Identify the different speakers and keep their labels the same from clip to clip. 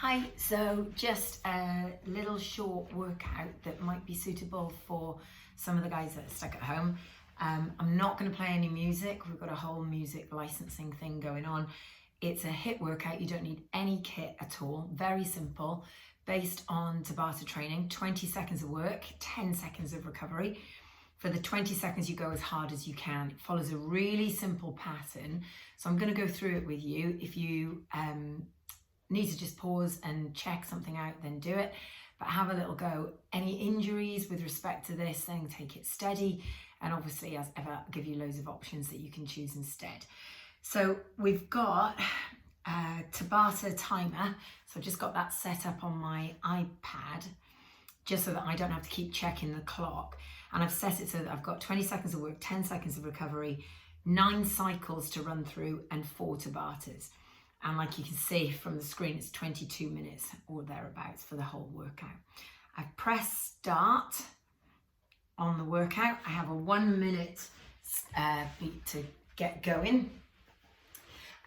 Speaker 1: Hi, so just a little short workout that might be suitable for some of the guys that are stuck at home. I'm not going to play any music. We've got a whole music licensing thing going on. It's a HIIT workout. You don't need any kit at all. Very simple, based on Tabata training. 20 seconds of work, 10 seconds of recovery. For the 20 seconds, you go as hard as you can. It follows a really simple pattern. So I'm going to go through it with you. If you need to just pause and check something out, then do it, but have a little go. Any injuries with respect to this, then take it steady, and obviously, as ever, I'll give you loads of options that you can choose instead. So we've got a Tabata timer, so I've just got that set up on my iPad just so that I don't have to keep checking the clock, and I've set it so that I've got 20 seconds of work, 10 seconds of recovery, 9 cycles to run through, and 4 Tabatas. And like you can see from the screen, it's 22 minutes or thereabouts for the whole workout. I've pressed start on the workout. I have a 1 minute beat to get going.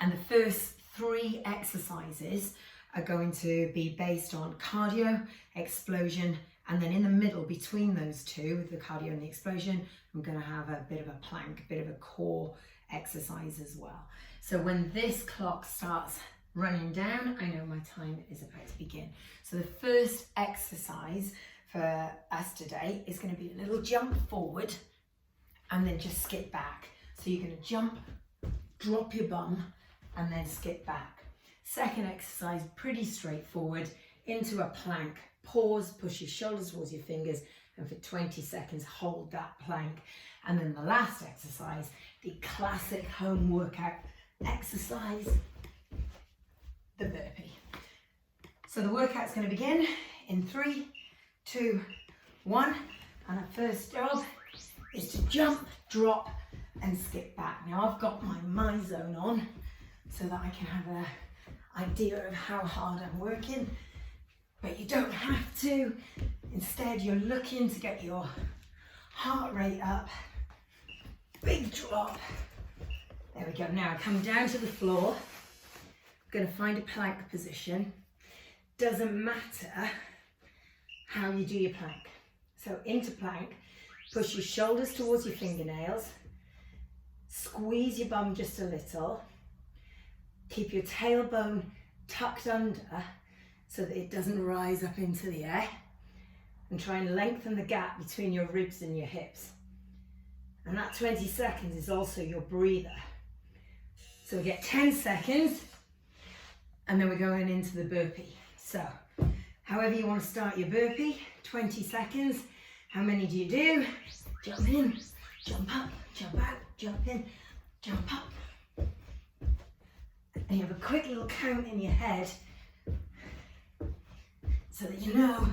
Speaker 1: And the first 3 exercises are going to be based on cardio, explosion, and then in the middle between those two, with the cardio and the explosion, I'm going to have a bit of a plank, a bit of a core exercise as well. So when this clock starts running down, I know my time is about to begin. So the first exercise for us today is going to be a little jump forward and then just skip back. So you're going to jump, drop your bum, and then skip back. Second exercise, pretty straightforward, into a plank. Pause, push your shoulders towards your fingers, and for 20 seconds hold that plank. And then the last exercise, the classic home workout exercise, the burpee. So the workout's going to begin in 3, 2, 1, and our first job is to jump, drop, and skip back. Now I've got my zone on so that I can have an idea of how hard I'm working, but you don't have to. Instead, you're looking to get your heart rate up. Big drop. There we go. Now I come down to the floor. I'm going to find a plank position. Doesn't matter how you do your plank. So into plank, push your shoulders towards your fingernails, squeeze your bum just a little, keep your tailbone tucked under so that it doesn't rise up into the air, and try and lengthen the gap between your ribs and your hips. And that 20 seconds is also your breather. So we get 10 seconds and then we're going into the burpee. So however you want to start your burpee, 20 seconds. How many do you do? Jump in, jump up, jump out, jump in, jump up. And you have a quick little count in your head so that you know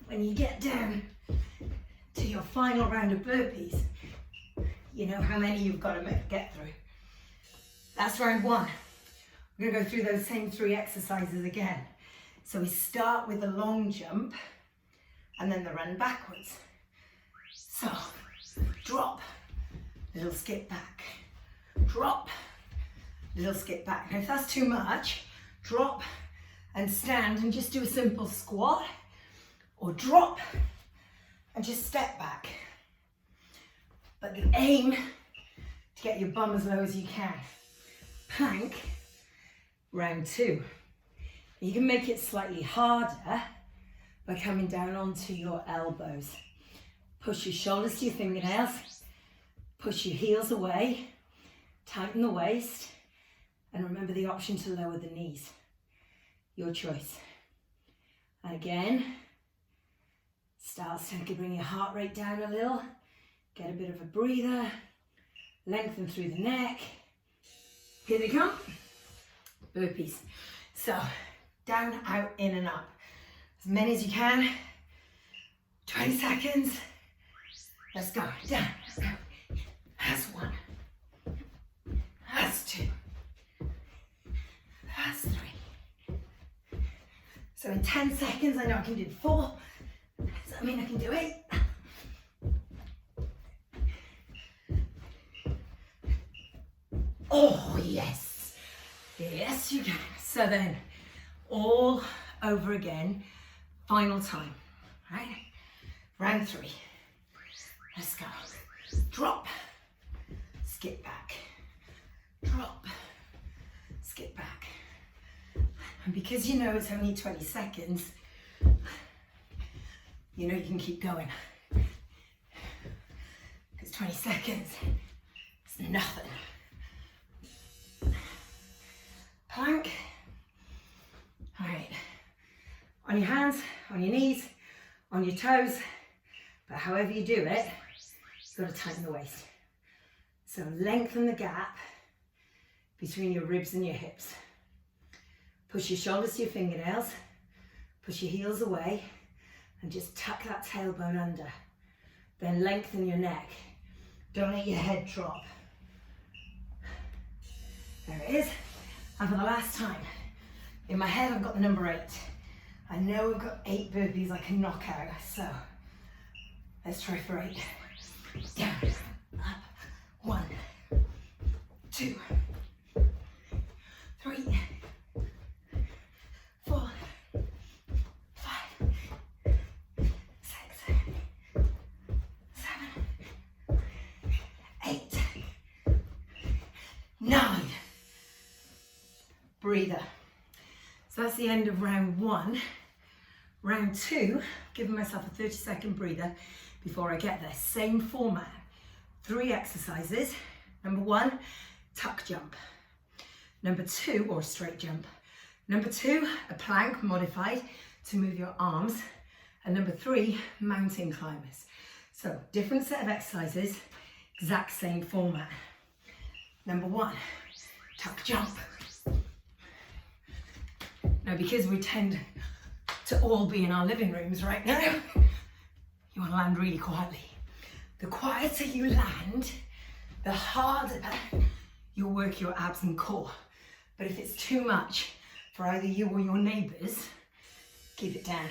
Speaker 1: when you get down to your final round of burpees, you know how many you've got to get through. That's round 1. We're going to go through those same 3 exercises again. So we start with the long jump and then the run backwards. So drop, little skip back, drop, little skip back. Now if that's too much, drop and stand and just do a simple squat, or drop and just step back. But the aim to get your bum as low as you can. Plank, round 2. You can make it slightly harder by coming down onto your elbows. Push your shoulders to your fingernails, push your heels away, tighten the waist, and remember the option to lower the knees. Your choice. And again, start to bring your heart rate down a little, get a bit of a breather, lengthen through the neck. Here they come, burpees. So down, out, in and up. As many as you can, 20 seconds. Let's go, down, let's go. That's 1, that's 2, that's 3. So in 10 seconds, I know I can do 4. Does that mean I can do 8? Oh, yes. Yes, you can. So then all over again. Final time, right? Round 3. Let's go. Drop, skip back, drop, skip back. And because you know it's only 20 seconds, you know you can keep going. Because 20 seconds is nothing. Plank. All right. On your hands, on your knees, on your toes, but however you do it, you've got to tighten the waist. So lengthen the gap between your ribs and your hips. Push your shoulders to your fingernails, push your heels away, and just tuck that tailbone under. Then lengthen your neck. Don't let your head drop. There it is. And for the last time, in my head I've got the number 8. I know we've got 8 burpees I can knock out, so let's try for 8. Down, up, 1, 2, 3, 4, 5, 6, 7, 8, 9. Breather. So that's the end of round 1. Round 2, giving myself a 30-second breather before I get there. Same format. 3 exercises. Number 1, tuck jump. Number 2, or straight jump. Number 2, a plank modified to move your arms. And number 3, mountain climbers. So different set of exercises, exact same format. Number 1, tuck jump. Now, because we tend to all be in our living rooms right now, you want to land really quietly. The quieter you land, the harder you'll work your abs and core. But if it's too much for either you or your neighbours, keep it down.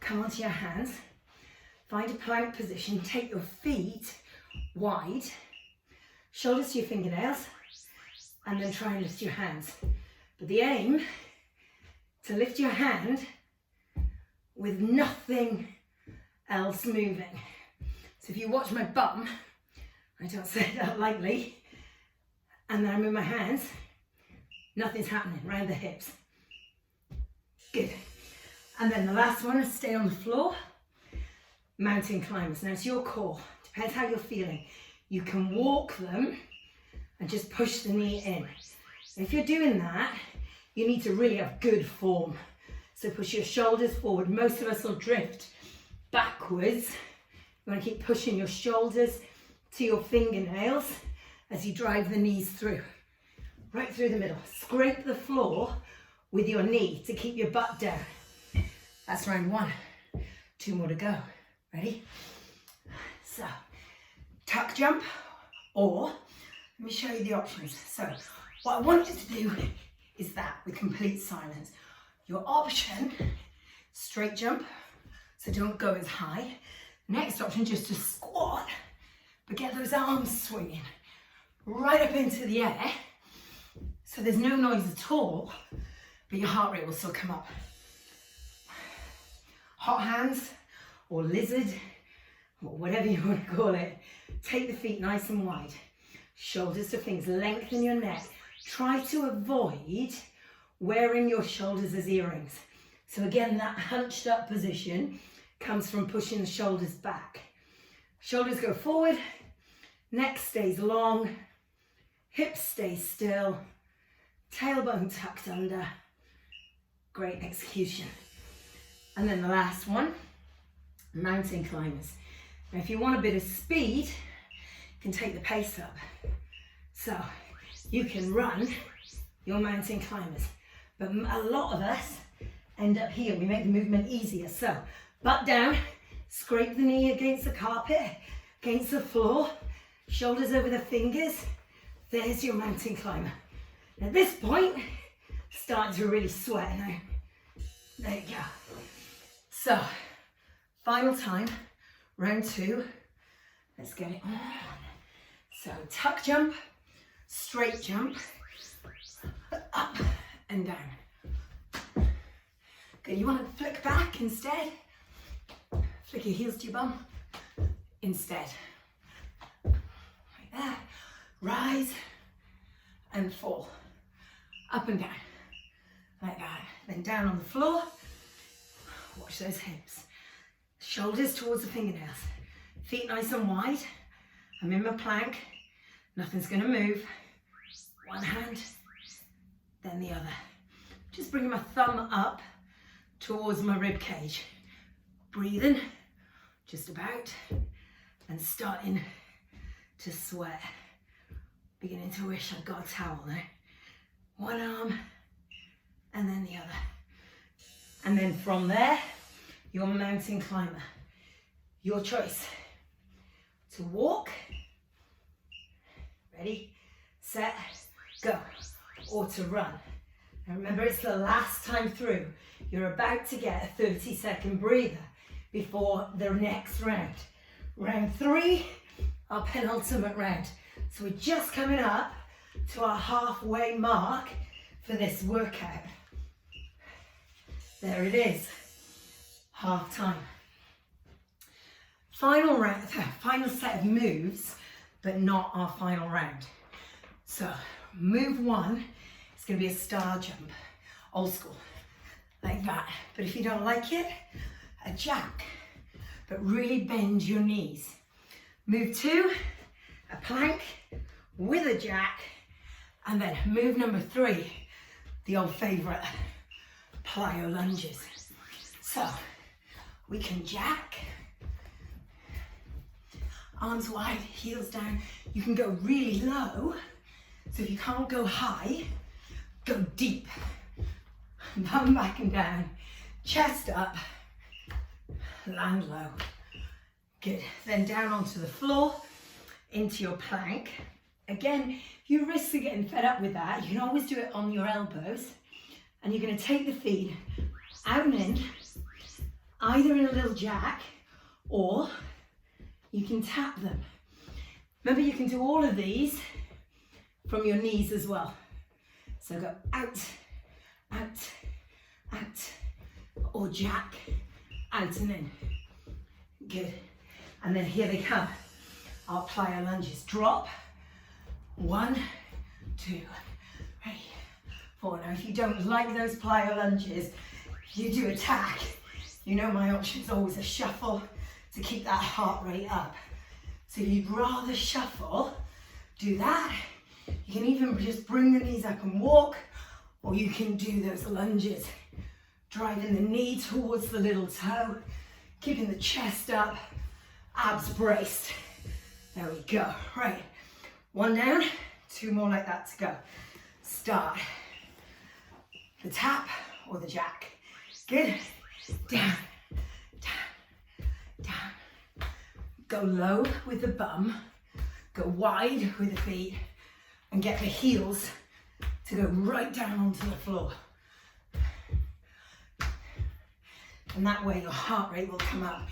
Speaker 1: Come onto your hands, find a plank position, take your feet wide, shoulders to your fingernails, and then try and lift your hands. But the aim, to lift your hand with nothing else moving. So if you watch my bum, I don't say that lightly, and then I move my hands, nothing's happening around the hips. Good. And then the last one is stay on the floor, mountain climbers. Now it's your core, depends how you're feeling. You can walk them and just push the knee in. If you're doing that, you need to really have good form. So push your shoulders forward. Most of us will drift backwards. You want to keep pushing your shoulders to your fingernails as you drive the knees through. Right through the middle. Scrape the floor with your knee to keep your butt down. That's round 1. 2 more to go. Ready? So, tuck jump, or let me show you the options. So, what I want you to do is that with complete silence. Your option, straight jump, so don't go as high. Next option, just to squat, but get those arms swinging right up into the air, so there's no noise at all, but your heart rate will still come up. Hot hands, or lizard, or whatever you want to call it. Take the feet nice and wide. Shoulders to fingers, lengthen your neck. Try to avoid wearing your shoulders as earrings. So again, that hunched up position comes from pushing the shoulders back. Shoulders go forward, neck stays long, hips stay still, tailbone tucked under. Great execution. And then the last one, mountain climbers. Now if you want a bit of speed, you can take the pace up. So you can run your mountain climbers, but a lot of us end up here. We make the movement easier. So butt down, scrape the knee against the carpet, against the floor, shoulders over the fingers. There's your mountain climber. At this point, starting to really sweat now. There you go. So, final time, round 2. Let's get it on. So, tuck jump, straight jump, up and down. Good, you want to flick back instead. Flick your heels to your bum instead. Like that. Rise and fall. Up and down. Like that. Then down on the floor. Watch those hips. Shoulders towards the fingernails. Feet nice and wide. I'm in my plank. Nothing's going to move. One hand, then the other. Just bringing my thumb up towards my rib cage. Breathing, just about, and starting to sweat. Beginning to wish I'd got a towel now. One arm, and then the other. And then from there, your mountain climber. Your choice. To walk. Ready, set, go. Or to run. And remember, it's the last time through. You're about to get a 30-second breather before the next round. Round 3, our penultimate round. So we're just coming up to our halfway mark for this workout. There it is, half time. Final round, final set of moves, but not our final round. So move 1, it's going to be a star jump, old school, like that. But if you don't like it, a jack, but really bend your knees. Move 2, a plank with a jack, and then move number 3, the old favorite, plyo lunges. So we can jack, arms wide, heels down. You can go really low. So if you can't go high, go deep. Bum back and down, chest up, land low. Good. Then down onto the floor, into your plank. Again, your wrists are getting fed up with that. You can always do it on your elbows. And you're going to take the feet out and in, either in a little jack, or you can tap them. Remember, you can do all of these from your knees as well. So go out, out, out, or jack, out and in. Good. And then here they come. Our plyo lunges. Drop. 1, 2, 3, 4. Now, if you don't like those plyo lunges, you do attack. You know my option is always a shuffle to keep that heart rate up. So if you'd rather shuffle, do that. You can even just bring the knees up and walk, or you can do those lunges. Driving the knee towards the little toe, keeping the chest up, abs braced. There we go. Right, 1 down, 2 more like that to go. Start. The tap or the jack. Good. Down, down, down. Go low with the bum. Go wide with the feet. And get the heels to go right down onto the floor. And that way your heart rate will come up.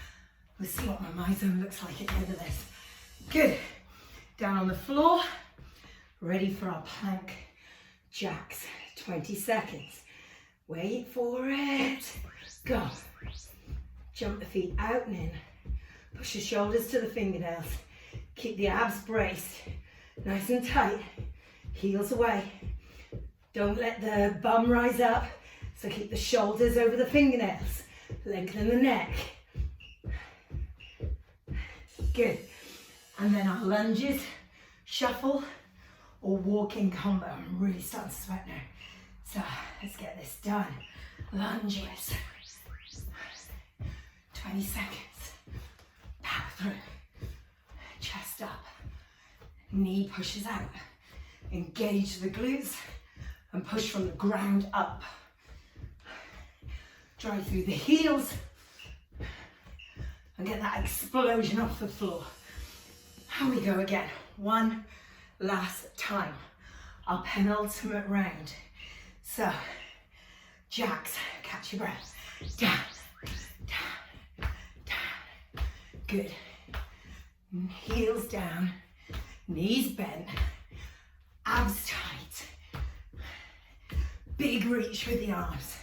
Speaker 1: We'll see what my zone looks like at the end of this. Good. Down on the floor. Ready for our plank jacks. 20 seconds. Wait for it. Go. Jump the feet out and in. Push the shoulders to the fingernails. Keep the abs braced. Nice and tight. Heels away. Don't let the bum rise up. So keep the shoulders over the fingernails. Lengthen the neck. Good. And then our lunges, shuffle, or walking combo. I'm really starting to sweat now. So let's get this done. Lunges. 20 seconds. Power through. Chest up. Knee pushes out. Engage the glutes and push from the ground up. Drive through the heels and get that explosion off the floor. Here we go again. 1 last time. Our penultimate round. So, jacks, catch your breath. Down, down, down. Good. Heels down, knees bent, abs tight. Big reach with the arms.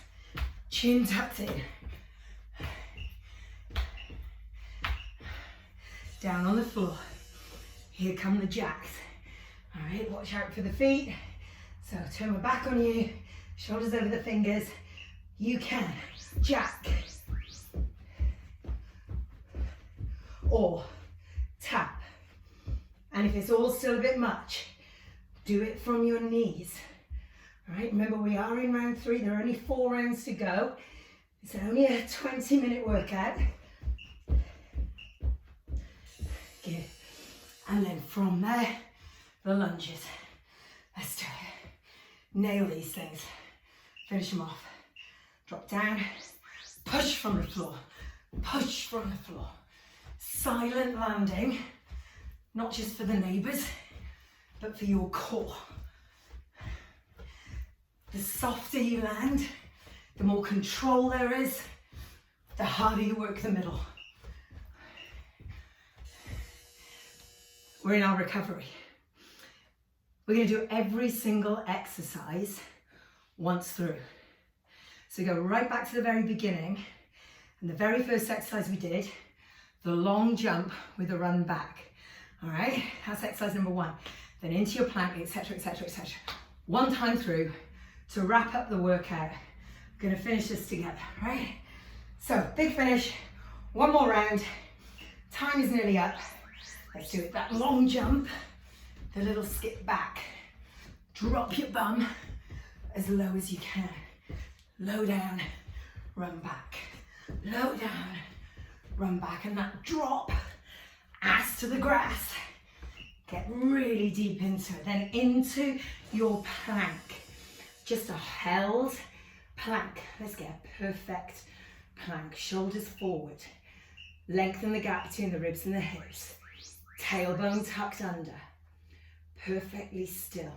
Speaker 1: Chin tucked in. Down on the floor. Here come the jacks. All right, watch out for the feet. So turn my back on you, shoulders over the fingers. You can jack or tap. And if it's all still a bit much, do it from your knees. All right, remember we are in round 3. There are only 4 rounds to go. It's only a 20-minute workout. Good. And then from there, the lunges. Let's do it. Nail these things. Finish them off. Drop down. Push from the floor. Push from the floor. Silent landing. Not just for the neighbours, but for your core. The softer you land, the more control there is, the harder you work the middle. We're in our recovery. We're going to do every single exercise once through. So go right back to the very beginning, and the very first exercise we did, the long jump with a run back. All right, that's exercise number 1. Then into your plank, etc., etc., etc. One time through to wrap up the workout. We're going to finish this together, right? So big finish, one more round. Time is nearly up. Let's do it. That long jump, the little skip back. Drop your bum as low as you can. Low down, run back. Low down, run back. And that drop, ass to the grass. Get really deep into it. Then into your plank. Just a held plank. Let's get a perfect plank. Shoulders forward. Lengthen the gap between the ribs and the hips. Tailbone tucked under. Perfectly still.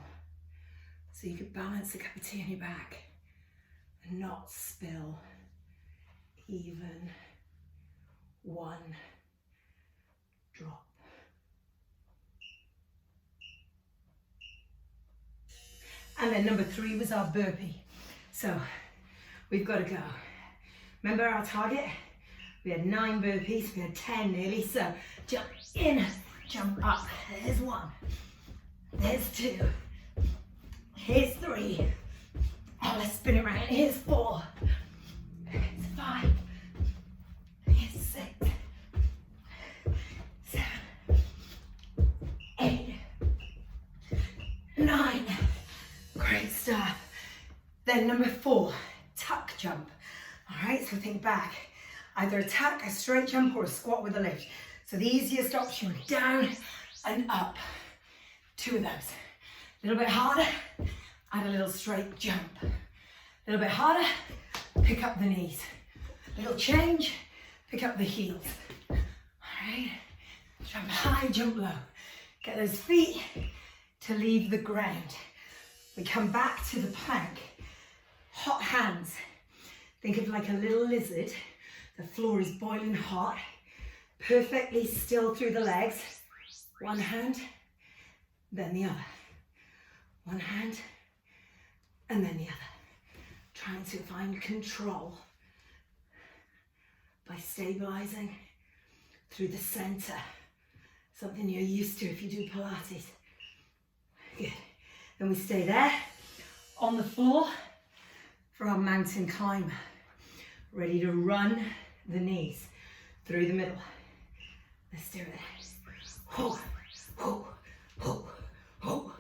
Speaker 1: So you could balance a cup of tea on your back and not spill even one drop. And then number 3 was our burpee. So we've got to go. Remember our target? We had 9 burpees, we had 10 nearly. So jump in, jump up. There's 1. There's 2. Here's 3. Oh, let's spin it around. Here's 4. Here's 5. Here's 6. 7. 8. 9. Great stuff. Then number 4, tuck jump. All right, so think back. Either a tuck, a straight jump, or a squat with a lift. So the easiest option, down and up. 2 of those. A little bit harder, add a little straight jump. A little bit harder, pick up the knees. Little change, pick up the heels. All right, jump high, jump low. Get those feet to leave the ground. We come back to the plank. Hot hands. Think of like a little lizard. The floor is boiling hot. Perfectly still through the legs. One hand, then the other. One hand, and then the other. Trying to find control by stabilizing through the center. Something you're used to if you do Pilates. Good. Then we stay there on the floor for our mountain climber. Ready to run the knees through the middle. Let's do it. Ho, ho, ho, ho.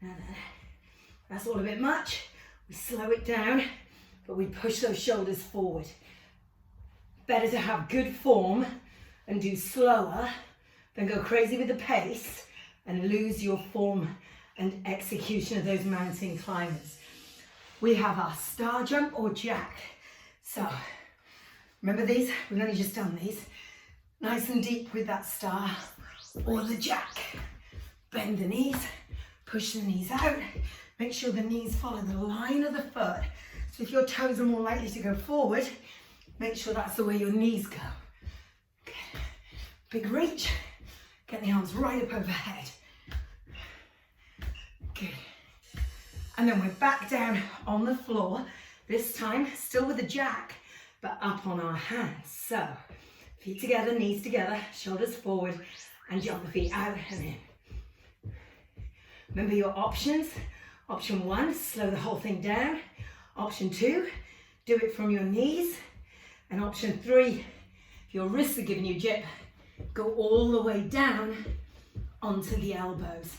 Speaker 1: Now that's all a bit much. We slow it down, but we push those shoulders forward. Better to have good form and do slower than go crazy with the pace and lose your form and execution of those mountain climbers. We have our star jump or jack. So, remember these? We've only just done these. Nice and deep with that star or the jack. Bend the knees, push the knees out. Make sure the knees follow the line of the foot. So if your toes are more likely to go forward, make sure that's the way your knees go. Good. Big reach. Get the arms right up overhead. Good. And then we're back down on the floor. This time, still with the jack, but up on our hands. So, feet together, knees together, shoulders forward, and jump the feet out and in. Remember your options. Option 1, slow the whole thing down. Option 2, do it from your knees. And option 3, if your wrists are giving you jip, go all the way down onto the elbows.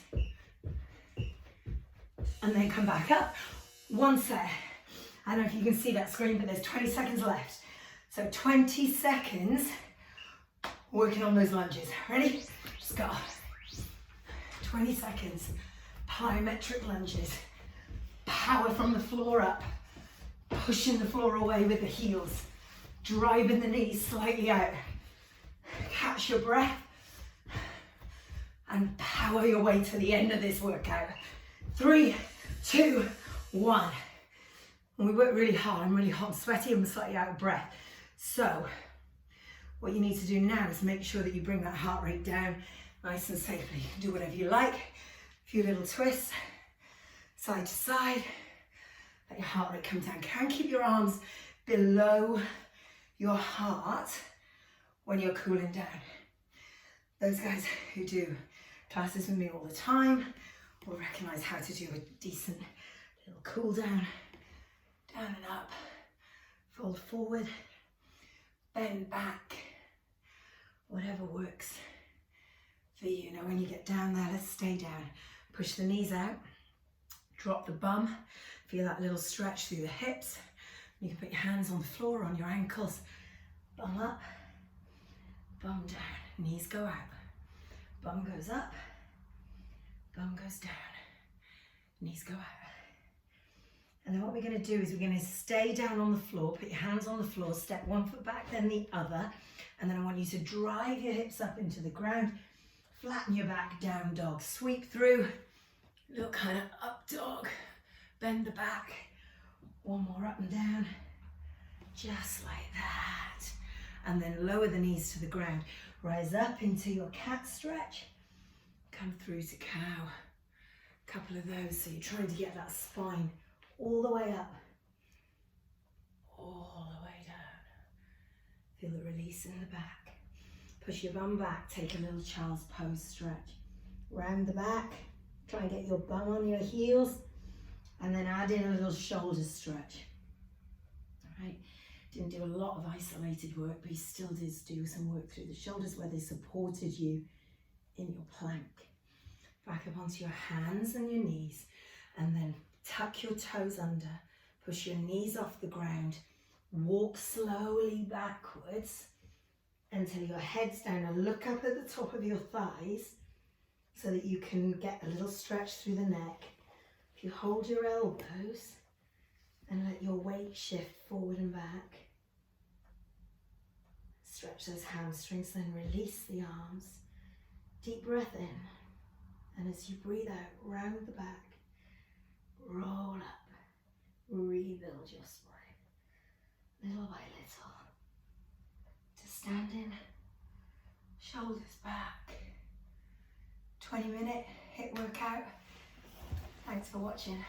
Speaker 1: And then come back up. One set. I don't know if you can see that screen, but there's 20 seconds left. So 20 seconds working on those lunges. Ready? Let's go. 20 seconds. Plyometric lunges. Power from the floor up. Pushing the floor away with the heels. Driving the knees slightly out. Catch your breath. And power your way to the end of this workout. 3, 2, 1. And we work really hard. I'm really hot and sweaty. I'm slightly out of breath. So what you need to do now is make sure that you bring that heart rate down nice and safely. You can do whatever you like. A few little twists, side to side. Let your heart rate come down. Can keep your arms below your heart when you're cooling down. Those guys who do classes with me all the time will recognize how to do a decent little cool down. Down and up, fold forward, bend back, whatever works for you. Now when you get down there, let's stay down. Push the knees out, drop the bum, feel that little stretch through the hips. You can put your hands on the floor, on your ankles, bum up, bum down, knees go out, bum goes up, bum goes down, knees go out. And then what we're going to do is we're going to stay down on the floor, put your hands on the floor, step one foot back, then the other. And then I want you to drive your hips up into the ground, flatten your back, down dog, sweep through, little kind of up dog, bend the back, one more up and down, just like that. And then lower the knees to the ground, rise up into your cat stretch, come through to cow. A couple of those, so you're trying to get that spine all the way up, all the way down. Feel the release in the back. Push your bum back, take a little child's pose stretch. Round the back, try and get your bum on your heels, and then add in a little shoulder stretch. All right, didn't do a lot of isolated work, but you still did do some work through the shoulders where they supported you in your plank. Back up onto your hands and your knees, and then tuck your toes under, push your knees off the ground, walk slowly backwards until your head's down and look up at the top of your thighs so that you can get a little stretch through the neck. If you hold your elbows and let your weight shift forward and back, stretch those hamstrings, then release the arms. Deep breath in, and as you breathe out, round the back, roll up, rebuild your spine, little by little, to standing, shoulders back. 20-minute HIIT workout. Thanks for watching.